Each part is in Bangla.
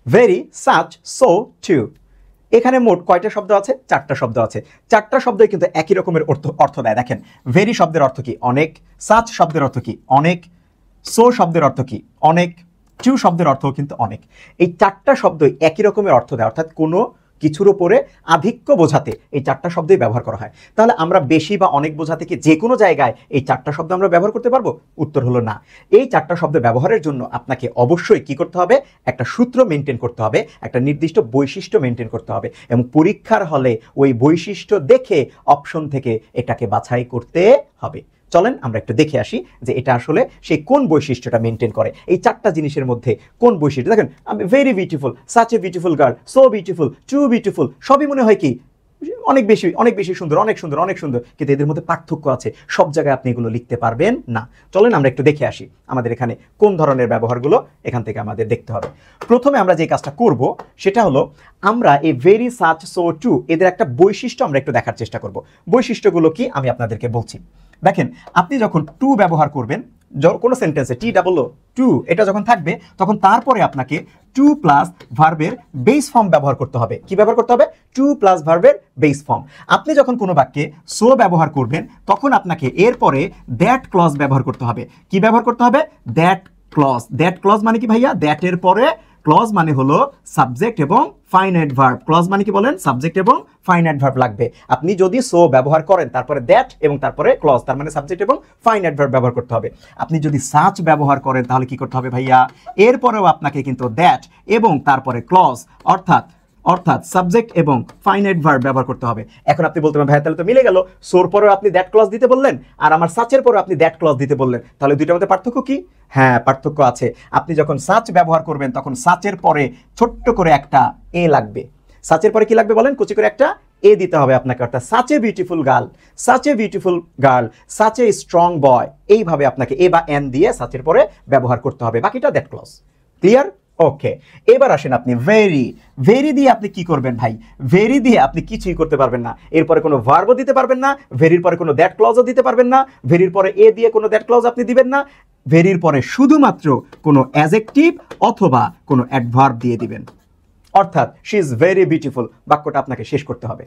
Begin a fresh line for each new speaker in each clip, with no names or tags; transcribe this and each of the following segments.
Very, such, so, two. এখানে মোট কয়টা শব্দ আছে? 4টা শব্দ আছে। 4টা শব্দই কিন্তু একই রকমের অর্থ দেয়। দেখেন, ভেরি শব্দের অর্থ কি? অনেক। সাচ শব্দের অর্থ কি? অনেক। সো শব্দের অর্থ কি? অনেক। টু শব্দের অর্থ কিন্তু অনেক। এই 4টা শব্দই একই রকমের অর্থ দেয়, অর্থাৎ কোনো কিছুর উপরে আধিক্য বোঝাতে এই 4টা শব্দই ব্যবহার করা হয়। তাহলে আমরা বেশি বা অনেক বোঝাতে কি যে কোনো জায়গায় এই 4টা শব্দ আমরা ব্যবহার করতে পারবো? উত্তর হলো না। এই 4টা শব্দ ব্যবহারের জন্য আপনাকে অবশ্যই কি করতে হবে? একটা সূত্র মেনটেন করতে হবে, একটা নির্দিষ্ট বৈশিষ্ট্য মেনটেন করতে হবে, এবং পরীক্ষার হলে ওই বৈশিষ্ট্য দেখে অপশন থেকে এটাকে বাছাই করতে হবে। চলেন আমরা একটু দেখে আসি যে এটা আসলে সেই কোন বৈশিষ্ট্যটা মেনটেন করে। এই 4টা জিনিসের মধ্যে কোন বৈশিষ্ট্য? দেখেন, আমি very beautiful, such a beautiful girl, so beautiful, too beautiful, সবই মনে হয় কি অনেক বেশি সুন্দর, অনেক সুন্দর, অনেক সুন্দর, কিন্তু এদের মধ্যে পার্থক্য আছে। সব জায়গায় আপনি এগুলো লিখতে পারবেন না। চলেন আমরা একটু দেখে আসি আমাদের এখানে কোন ধরনের ব্যবহারগুলো এখান থেকে আমাদের দেখতে হবে। প্রথমে আমরা যে কাজটা করব সেটা হলো আমরা এই ভেরি, সাচ, সো, টু এদের একটা বৈশিষ্ট্য আমরা একটু দেখার চেষ্টা করব। বৈশিষ্ট্যগুলো কি আমি আপনাদেরকে বলছি। দেখেন, আপনি যখন টু ব্যবহার করবেন কোনো সেন্টেন্সে, টি ডাবল ও টু এটা যখন থাকবে তখন তারপরে আপনাকে টু প্লাস ভার্বের বেস ফর্ম ব্যবহার করতে হবে। কি ব্যবহার করতে হবে? টু প্লাস ভার্বের বেস ফর্ম। আপনি যখন কোনো বাক্যে সো ব্যবহার করবেন তখন আপনাকে এরপরে দ্যাট ক্লজ ব্যবহার করতে হবে। কি ব্যবহার করতে হবে? That clause. দ্যাট ক্লজ মানে কি ভাইয়া? দ্যাটের পরে ক্লজ মানে হলো সাবজেক্ট এবং ফাইনাইট ভার্ব। ক্লজ মানে কি বলেন? সাবজেক্ট এবং ফাইনাইট ভার্ব লাগবে। আপনি যদি সো ব্যবহার করেন তারপরে দ্যাট এবং তারপরে ক্লজ, তার মানে সাবজেক্ট এবং ফাইনাইট ভার্ব ব্যবহার করতে হবে। আপনি যদি সাচ ব্যবহার করেন তাহলে কি করতে হবে ভাইয়া? এরপরেও আপনাকে কিন্তু দ্যাট এবং তারপরে ক্লজ অর্থাৎ সাবজেক্ট এবং ফাইনাইট ভার্ব ব্যবহার করতে হবে। এখন আপনি বলতে পারেন ভাইয়া তাহলে তো মিলে গেল, সোর পরেও আপনি দ্যাট ক্লজ দিতে বললেন আর আমার সাচের পরেও আপনি দ্যাট ক্লজ দিতে বললেন, তাহলে দুইটার মধ্যে পার্থক্য কি? হ্যাঁ, পার্থক্য আছে। আপনি যখন সাচ ব্যবহার করবেন তখন সাচের পরে ছোট্ট করে একটা এ লাগবে। সাচের পরে কি লাগবে বলেন? কুচি করে একটা এ দিতে হবে আপনাকে, অর্থাৎ such a beautiful girl, such a beautiful girl, such a strong boy, এইভাবে আপনাকে এ বা এন দিয়ে সাচের পরে ব্যবহার করতে হবে। বাকিটা দ্যাট ক্লজ। ক্লিয়ার? ওকে, এবার আসেন আপনি ভেরি দিয়ে আপনি কি করবেন ভাই? ভেরি দিয়ে আপনি কিছুই করতে পারবেন না। এরপরে কোনো ভার্বও দিতে পারবেন না, ভেরির পরে কোনো দ্যাট ক্লজও দিতে পারবেন না, ভেরির পরে এ দিয়ে কোনো দ্যাট ক্লজ আপনি দিবেন না, ভেরির পরে শুধুমাত্র কোনো অ্যাডজেক্টিভ অথবা কোনো অ্যাডভার্ব দিয়ে দিবেন। অর্থাৎ শি ইজ ভেরি বিউটিফুল, বাক্যটা আপনাকে শেষ করতে হবে,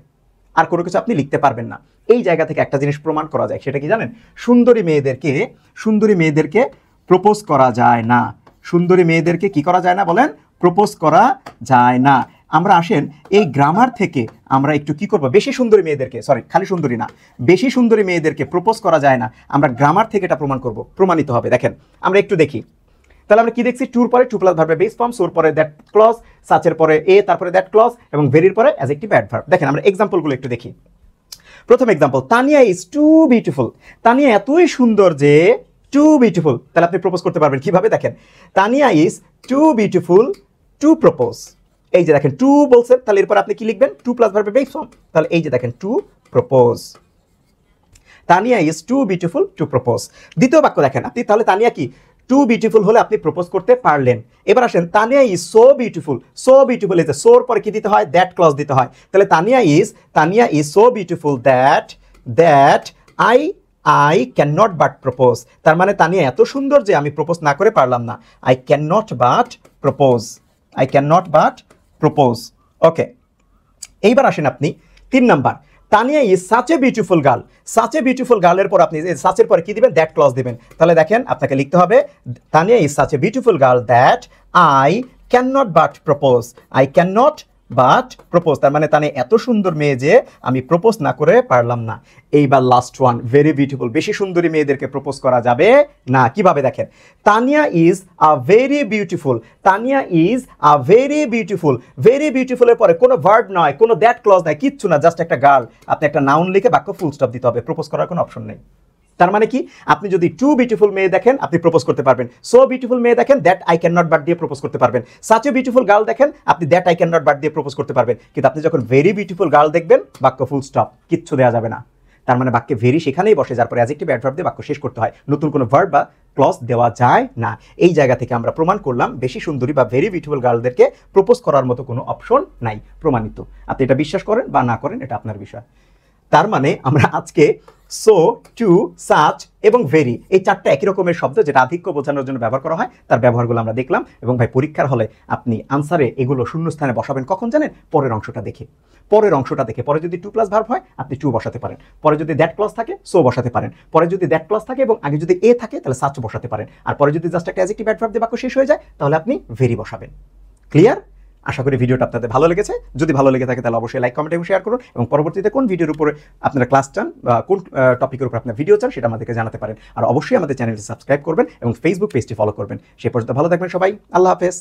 আর কোনো কিছু আপনি লিখতে পারবেন না। এই জায়গা থেকে একটা জিনিস প্রমাণ করা যায়, সেটা কি জানেন? সুন্দরী মেয়েদেরকে প্রপোজ করা যায় না। সুন্দরী মেয়েদেরকে কি করা যায় না বলেন? প্রপোজ করা যায় না। আমরা আসেন এই গ্রামার থেকে আমরা একটু কি করব? বেশি সুন্দরী মেয়েদেরকে, খালি সুন্দরী না, বেশি সুন্দরী মেয়েদেরকে প্রপোজ করা যায় না। আমরা গ্রামার থেকে এটা প্রমাণিত হবে। দেখেন আমরা একটু দেখি। তাহলে আমরা কি দেখছি? টুর পরে টু প্লাস ভার্বের বেস ফর্ম, সোর পরে দ্যাট ক্লজ, সাচের পরে এ, তারপরে দ্যাট ক্লজ এবং ভেরির পরে অ্যাডজেক্টিভ অ্যাডভার্ব। দেখেন আমরা এক্সাম্পলগুলো একটু দেখি। প্রথম example, Tania is too beautiful. Tania এতই সুন্দর যে টু বিউটিফুল। তাহলে আপনি প্রপোজ করতে পারবেন কিভাবে? দেখেন, Tania is too beautiful to propose. এই যে দেখেন টু বলছেন, তাহলে এরপর আপনি কি লিখবেন? টু প্লাস ভার্বের বেস ফর্ম। তাহলে এই যে দেখেন to propose. Tania is too beautiful to propose. দ্বিতীয় বাক্য দেখেন আপনি, তাহলে তানিয়া কি টু বিউটিফুল হলে আপনি প্রপোজ করতে পারলেন। এবার আসেন, Tania is so beautiful. So beautiful এই যে সোর পরে কি দিতে হয়? দ্যাট ক্লজ দিতে হয়। তাহলে Tania is so beautiful that I can not but propose. তার মানে তানিয়া এত সুন্দর যে আমি প্রপোজ না করে পারলাম না। I can not but propose. Okay, এইবার আসেন আপনি 3 number, Tania is such a beautiful girl. Such a beautiful গার্লের পর আপনি সাচের পরে কি দিবেন? দ্যাট ক্লজ দিবেন। তাহলে দেখেন আপনাকে লিখতে হবে Tania is such a beautiful girl that I can not but propose. তার মানে তানিয়া এত সুন্দর মেয়ে যে আমি প্রপোজ না করে পারলাম না। এইবার লাস্ট ওয়ান, ভেরি বিউটিফুল। বেশি সুন্দরী মেয়েদেরকে প্রপোজ করা যাবে না। কিভাবে? দেখেন, Tania is a very beautiful. Very বিউটিফুলের পরে কোনো ভার্ব নয়, কোনো দ্যাট ক্লজ নাই, কিচ্ছু না, জাস্ট একটা গার্ল। আপনি একটা নাউন লিখে বাক্য ফুল স্টপ দিতে হবে, প্রপোজ করার কোনো অপশন নেই। তার মানে কি? আপনি যদি টু বিউটিফুল মেয়ে দেখেন আপনি প্রপোজ করতে পারবেন, সো বিউটিফুল মেয়ে দেখেন that I can not but দিয়ে প্রপোজ করতে পারবেন, সাচ এ বিউটিফুল গার্ল দেখেন আপনি that I can not but দিয়ে প্রপোজ করতে পারবেন। কিন্তু আপনি যখন ভেরি বিউটিফুল গার্ল দেখবেন বাক্য ফুল স্টপ, কিচ্ছু দেওয়া যাবে না। তার মানে বাক্যে ভেরি সেখানেই বসে, যার পরে অ্যাডজেক্টিভ অ্যাডভার্ব দিয়ে বাক্য শেষ করতে হয়, নতুন কোনো ভার্ব বা ক্লজ দেওয়া যায় না। এই জায়গা থেকে আমরা প্রমাণ করলাম বেশি সুন্দরী বা ভেরি বিউটিফুল গার্লদেরকে প্রপোজ করার মতো কোনো অপশন নাই, প্রমাণিত। আপনি এটা বিশ্বাস করেন বা না করেন এটা আপনার বিষয়। তার মানে আমরা আজকে সো, টু, সাচ এবং ভেরি, এই চারটা একই রকমের শব্দ যেটা আধিক্য বোঝানোর জন্য ব্যবহার করা হয়, তার ব্যবহারগুলো আমরা দেখলাম। এবং ভাই পরীক্ষার হলে আপনি আনসারে এগুলো শূন্যস্থানে বসাবেন কখন জানেন? পরের অংশটা দেখে। পরের অংশটা দেখে পরে যদি টু প্লাস ভার্ব হয় আপনি টু বসাতে পারেন, পরে যদি দ্যাট ক্লজ থাকে সো বসাতে পারেন, পরে যদি দ্যাট ক্লজ থাকে এবং আগে যদি এ থাকে তাহলে সাচ বসাতে পারেন, আর পরে যদি জাস্ট একটা অ্যাডজেক্টিভ অ্যাডভার্ব দিয়ে বাক্য শেষ হয়ে যায় তাহলে আপনি ভেরি বসাবেন। ক্লিয়ার? আশা করি ভিডিওটা আপনাদের ভালো লেগেছে। যদি ভালো লেগে থাকে তাহলে অবশ্যই লাইক, কমেন্ট এবং শেয়ার করুন, এবং পরবর্তীতে কোন ভিডিওর উপরে আপনারা ক্লাস চান বা কোন টপিকের উপর আপনার ভিডিও চান সেটা আমাদেরকে জানাতে পারেন। আর অবশ্যই আমাদের চ্যানেলটি সাবস্ক্রাইব করবেন এবং ফেসবুক পেজটি ফলো করবেন। সেই পর্যন্ত ভালো থাকবেন সবাই। আল্লাহ হাফেজ।